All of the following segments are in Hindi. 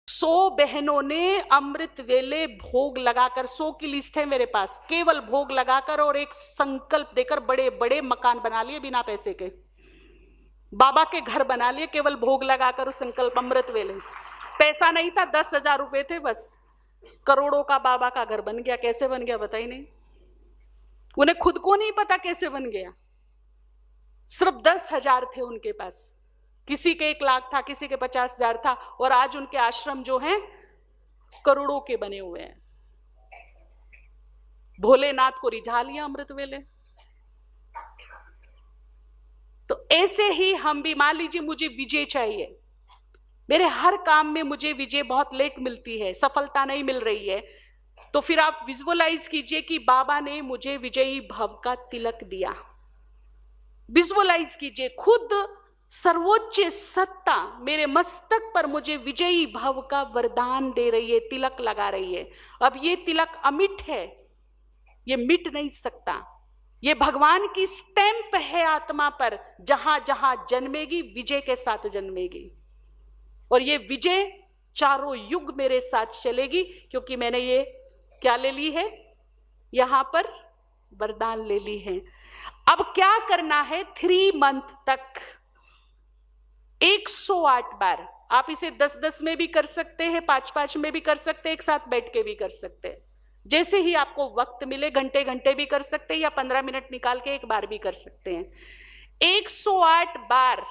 100 बहनों ने अमृत वेले भोग लगाकर, 100 की लिस्ट है मेरे पास, केवल भोग लगाकर और एक संकल्प देकर बड़े बड़े मकान बना लिए बिना पैसे के, बाबा के घर बना लिए केवल भोग लगाकर उस संकल्प अमृत वेले। पैसा नहीं था, 10,000 रुपए थे बस, करोड़ों का बाबा का घर बन गया। कैसे बन गया बताइए? नहीं, उन्हें खुद को नहीं पता कैसे बन गया। सिर्फ 10,000 थे उनके पास, किसी के 1,00,000 था, किसी के 50,000 था, और आज उनके आश्रम जो हैं करोड़ों के बने हुए हैं। भोलेनाथ को रिझा लिया अमृत वेले। तो ऐसे ही हम भी, मान लीजिए मुझे विजय चाहिए, मेरे हर काम में मुझे विजय बहुत लेट मिलती है, सफलता नहीं मिल रही है, तो फिर आप विजुअलाइज कीजिए कि बाबा ने मुझे विजयी भव का तिलक दिया। विजुअलाइज कीजिए, खुद सर्वोच्च सत्ता मेरे मस्तक पर मुझे विजयी भव का वरदान दे रही है, तिलक लगा रही है। अब ये तिलक अमिट है, ये मिट नहीं सकता, ये भगवान की स्टैंप है आत्मा पर, जहां जहां जन्मेगी विजय के साथ जन्मेगी, और ये विजय चारों युग मेरे साथ चलेगी, क्योंकि मैंने ये क्या ले ली है, यहां पर वरदान ले ली है। अब क्या करना है, 3 मंथ तक 108 बार, आप इसे 10-10 में भी कर सकते हैं, 5-5 में भी कर सकते हैं, एक साथ बैठ के भी कर सकते हैं, जैसे ही आपको वक्त मिले, घंटे घंटे भी कर सकते हैं, या 15 मिनट निकाल के एक बार भी कर सकते हैं। 108 बार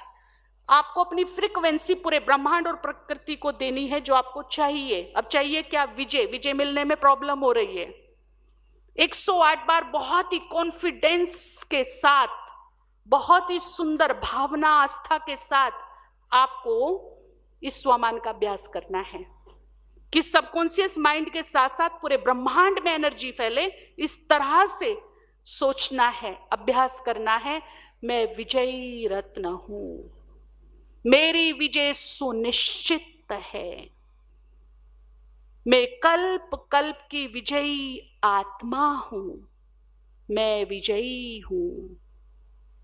आपको अपनी फ्रीक्वेंसी पूरे ब्रह्मांड और प्रकृति को देनी है जो आपको चाहिए। अब चाहिए क्या? विजय। विजय मिलने में प्रॉब्लम हो रही है। 108 बार बहुत ही कॉन्फिडेंस के साथ, बहुत ही सुंदर भावना आस्था के साथ आपको इस स्वमान का अभ्यास करना है कि सबकॉन्शियस माइंड के साथ साथ पूरे ब्रह्मांड में एनर्जी फैले, इस तरह से सोचना है, अभ्यास करना है। मैं विजयी रत्न हूं, मेरी विजय सुनिश्चित है, मैं कल्प कल्प की विजयी आत्मा हूं, मैं विजयी हूं,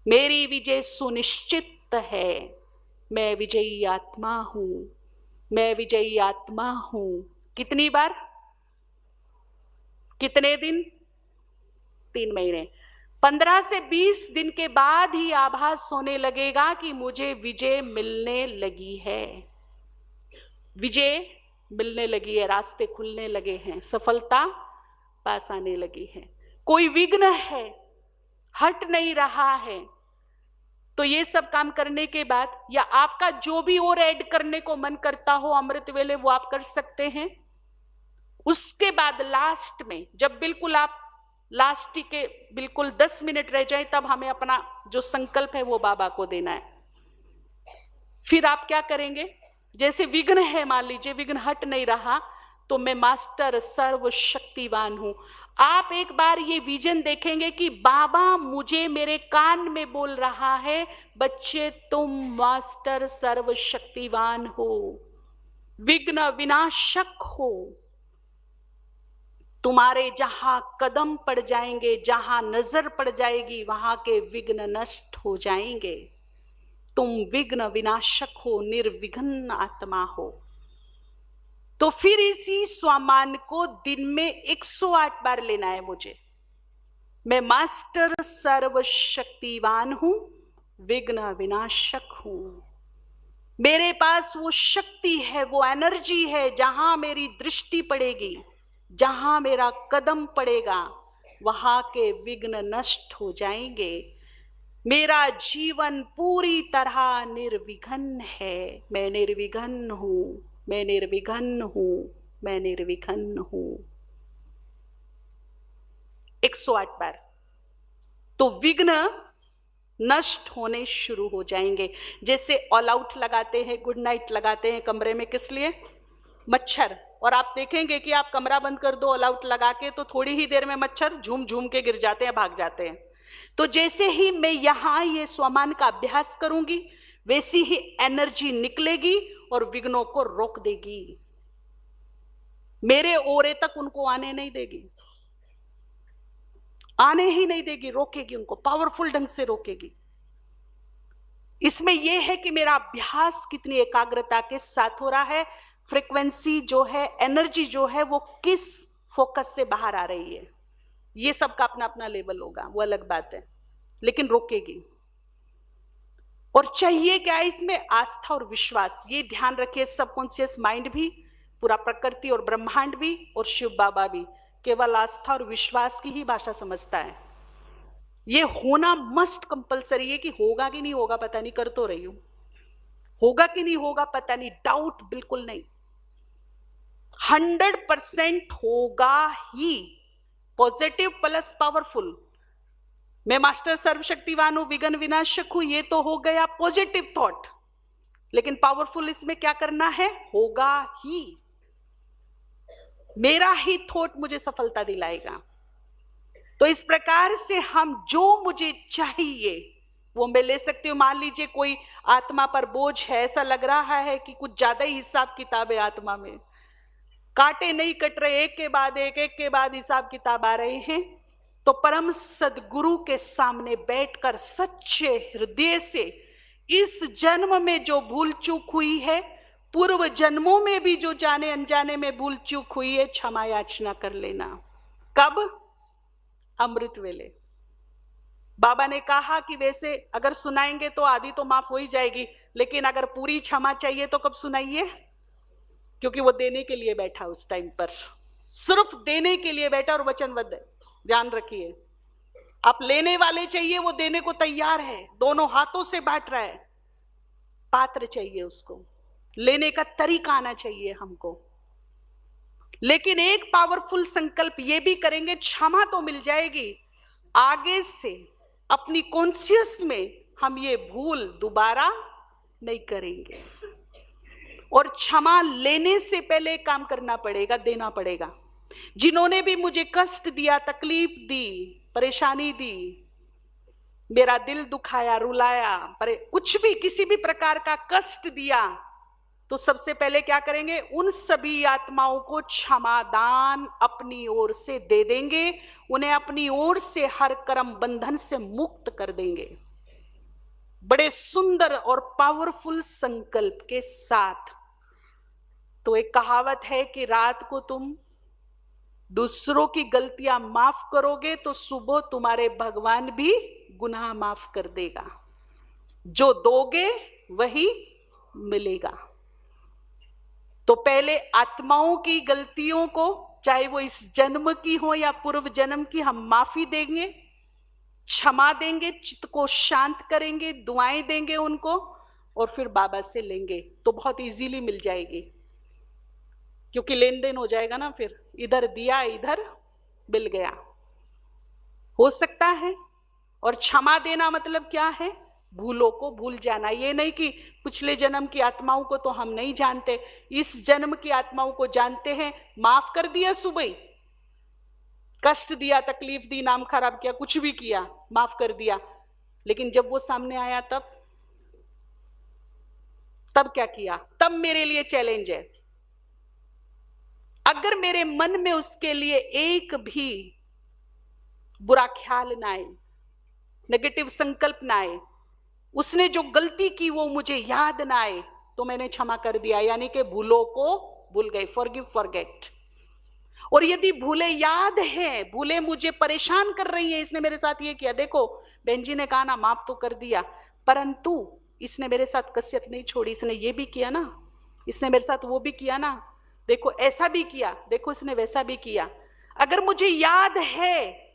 मेरी विजय सुनिश्चित है, मैं विजयी आत्मा हूं, मैं विजयी आत्मा हूं। कितनी बार? कितने दिन? 3 महीने। 15 से 20 दिन के बाद ही आभास होने लगेगा कि मुझे विजय मिलने लगी है, विजय मिलने लगी है, रास्ते खुलने लगे हैं, सफलता पास आने लगी है, कोई विघ्न है, हट नहीं रहा है। तो ये सब काम करने के बाद, या आपका जो भी और ऐड करने को मन करता हो अमृत वेले, वो आप कर सकते हैं। उसके बाद लास्ट में, जब बिल्कुल आप लास्ट के बिल्कुल 10 मिनट रह जाए, तब हमें अपना जो संकल्प है वो बाबा को देना है। फिर आप क्या करेंगे? जैसे विघ्न है, मान लीजिए विघ्न हट नहीं रहा, तो मैं मास्टर सर्वशक्तिवान हूं। आप एक बार ये विजन देखेंगे कि बाबा मुझे मेरे कान में बोल रहा है, बच्चे तुम मास्टर सर्वशक्तिवान हो, विघ्न विनाशक हो, तुम्हारे जहां कदम पड़ जाएंगे, जहां नजर पड़ जाएगी, वहां के विघ्न नष्ट हो जाएंगे, तुम विघ्न विनाशक हो, निर्विघ्न आत्मा हो। तो फिर इसी स्वमान को दिन में 108 बार लेना है मुझे। मैं मास्टर सर्वशक्तिवान हूं, विघ्न विनाशक हूं, मेरे पास वो शक्ति है, वो एनर्जी है, जहां मेरी दृष्टि पड़ेगी, जहां मेरा कदम पड़ेगा, वहां के विघ्न नष्ट हो जाएंगे, मेरा जीवन पूरी तरह निर्विघ्न है। मैं निर्विघ्न हूं, मैं निर्विघ्न हूं, मैं निर्विघ्न हूं। 108 बार तो विघ्न नष्ट होने शुरू हो जाएंगे। जैसे ऑल आउट लगाते हैं, गुड नाइट लगाते हैं कमरे में, किस लिए? मच्छर। और आप देखेंगे कि आप कमरा बंद कर दो ऑल आउट लगा के, तो थोड़ी ही देर में मच्छर झूम झूम के गिर जाते हैं, भाग जाते हैं। तो जैसे ही मैं यहां ये स्वमान का अभ्यास करूंगी, वैसी ही एनर्जी निकलेगी और विघ्नों को रोक देगी, मेरे ओरे तक उनको आने नहीं देगी, आने ही नहीं देगी, रोकेगी उनको, पावरफुल ढंग से रोकेगी। इसमें यह है कि मेरा अभ्यास कितनी एकाग्रता के साथ हो रहा है, फ्रीक्वेंसी जो है, एनर्जी जो है, वो किस फोकस से बाहर आ रही है, ये सबका अपना अपना लेवल होगा, वो अलग बात है, लेकिन रोकेगी। और चाहिए क्या है इसमें? आस्था और विश्वास। ये ध्यान रखिए, सबकॉन्शियस माइंड भी, पूरा प्रकृति और ब्रह्मांड भी, और शिव बाबा भी केवल आस्था और विश्वास की ही भाषा समझता है। ये होना मस्ट कंपलसरी है कि होगा कि नहीं होगा पता नहीं, कर तो रही हूं, होगा कि नहीं होगा पता नहीं, डाउट बिल्कुल नहीं, 100% होगा ही। Positive plus powerful. मैं मास्टर सर्वशक्तिवान हूं, विघ्न विनाशक हूं, ये तो हो गया पॉजिटिव थॉट, लेकिन पावरफुल इसमें क्या करना है? होगा ही। मेरा ही थॉट मुझे सफलता दिलाएगा। तो इस प्रकार से हम जो मुझे चाहिए वो मैं ले सकती हूँ। मान लीजिए कोई आत्मा पर बोझ है, ऐसा लग रहा है कि कुछ ज्यादा ही हिसाब किताब है आत्मा में, कांटे नहीं कट रहे, एक के बाद एक हिसाब किताब आ रहे हैं, तो परम सदगुरु के सामने बैठकर सच्चे हृदय से इस जन्म में जो भूल चूक हुई है, पूर्व जन्मों में भी जो जाने अनजाने में भूल चूक हुई है, क्षमा याचना कर लेना। कब? अमृत वेले। बाबा ने कहा कि वैसे अगर सुनाएंगे तो आधी तो माफ हो ही जाएगी, लेकिन अगर पूरी क्षमा चाहिए तो कब सुनाइए? क्योंकि वो देने के लिए बैठा, उस टाइम पर सिर्फ देने के लिए बैठा और वचनबद्ध है। ध्यान रखिए, आप लेने वाले चाहिए, वो देने को तैयार है, दोनों हाथों से बांट रहा है। पात्र चाहिए उसको, लेने का तरीका आना चाहिए हमको। लेकिन एक पावरफुल संकल्प ये भी करेंगे, क्षमा तो मिल जाएगी, आगे से अपनी कॉन्शियस में हम ये भूल दोबारा नहीं करेंगे। और क्षमा लेने से पहले काम करना पड़ेगा, देना पड़ेगा। जिन्होंने भी मुझे कष्ट दिया, तकलीफ दी, परेशानी दी, मेरा दिल दुखाया, रुलाया, पर कुछ भी किसी भी प्रकार का कष्ट दिया, तो सबसे पहले क्या करेंगे? उन सभी आत्माओं को क्षमादान अपनी ओर से दे देंगे, उन्हें अपनी ओर से हर कर्म बंधन से मुक्त कर देंगे, बड़े सुंदर और पावरफुल संकल्प के साथ। तो एक कहावत है कि रात को तुम दूसरों की गलतियां माफ करोगे तो सुबह तुम्हारे भगवान भी गुनाह माफ कर देगा। जो दोगे वही मिलेगा। तो पहले आत्माओं की गलतियों को, चाहे वो इस जन्म की हो या पूर्व जन्म की, हम माफी देंगे, क्षमा देंगे, चित्त को शांत करेंगे, दुआएं देंगे उनको, और फिर बाबा से लेंगे तो बहुत इजीली मिल जाएगी, क्योंकि लेन देन हो जाएगा ना। फिर इधर दिया, इधर मिल गया, हो सकता है। और क्षमा देना मतलब क्या है? भूलों को भूल जाना। ये नहीं कि पिछले जन्म की आत्माओं को तो हम नहीं जानते, इस जन्म की आत्माओं को जानते हैं। माफ कर दिया, सुबह कष्ट दिया, तकलीफ दी, नाम खराब किया, कुछ भी किया, माफ कर दिया, लेकिन जब वो सामने आया तब क्या किया? तब मेरे लिए चैलेंज है। अगर मेरे मन में उसके लिए एक भी बुरा ख्याल ना आए, नेगेटिव संकल्प ना आए, उसने जो गलती की वो मुझे याद ना आए, तो मैंने क्षमा कर दिया, यानी कि भूलों को भूल गए, फॉरगिव फॉरगेट। और यदि भूले याद हैं, भूले मुझे परेशान कर रही हैं, इसने मेरे साथ ये किया, देखो बहन जी ने कहा ना माफ तो कर दिया, परंतु इसने मेरे साथ कसरत नहीं छोड़ी, इसने ये भी किया ना, इसने मेरे साथ वो भी किया ना, देखो ऐसा भी किया, देखो इसने वैसा भी किया। अगर मुझे याद है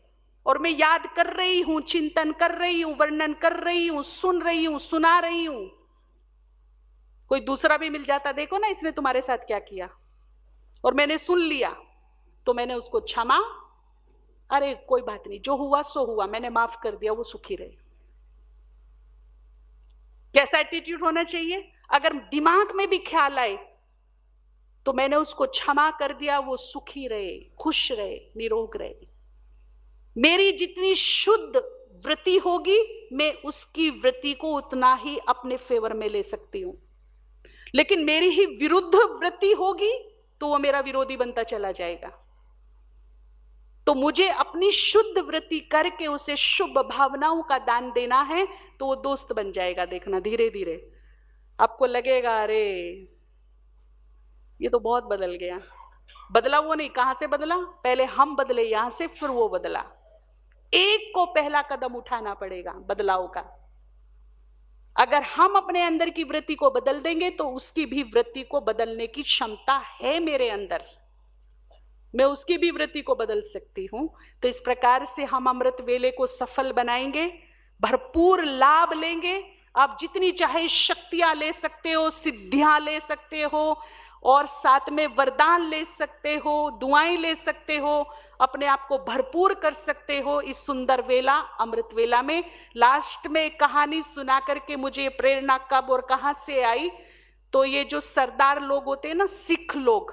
और मैं याद कर रही हूं, चिंतन कर रही हूं, वर्णन कर रही हूं, सुन रही हूं, सुना रही हूं, कोई दूसरा भी मिल जाता, देखो ना इसने तुम्हारे साथ क्या किया, और मैंने सुन लिया, तो मैंने उसको क्षमा, अरे कोई बात नहीं, जो हुआ सो हुआ, मैंने माफ कर दिया, वो सुखी रहे। कैसा एटीट्यूड होना चाहिए? अगर दिमाग में भी ख्याल आए तो मैंने उसको क्षमा कर दिया, वो सुखी रहे, खुश रहे, निरोग रहे। मेरी जितनी शुद्ध वृत्ति होगी, मैं उसकी वृत्ति को उतना ही अपने फेवर में ले सकती हूं, लेकिन मेरी ही विरुद्ध वृत्ति होगी तो वो मेरा विरोधी बनता चला जाएगा। तो मुझे अपनी शुद्ध वृत्ति करके उसे शुभ भावनाओं का दान देना है, तो वो दोस्त बन जाएगा। देखना धीरे धीरे आपको लगेगा, अरे ये तो बहुत बदल गया। बदला वो नहीं, कहां से बदला? पहले हम बदले यहां से, फिर वो बदला। एक को पहला कदम उठाना पड़ेगा बदलाव का। अगर हम अपने अंदर की वृत्ति को बदल देंगे तो उसकी भी वृत्ति को बदलने की क्षमता है मेरे अंदर, मैं उसकी भी वृत्ति को बदल सकती हूं। तो इस प्रकार से हम अमृत वेले को सफल बनाएंगे, भरपूर लाभ लेंगे। आप जितनी चाहे शक्तियां ले सकते हो, सिद्धियां ले सकते हो, और साथ में वरदान ले सकते हो, दुआएं ले सकते हो, अपने आप को भरपूर कर सकते हो इस सुंदर वेला, अमृत वेला में। लास्ट में एक कहानी सुना करके मुझे प्रेरणा कब और कहां से आई, तो ये जो सरदार लोग होते हैं ना, सिख लोग,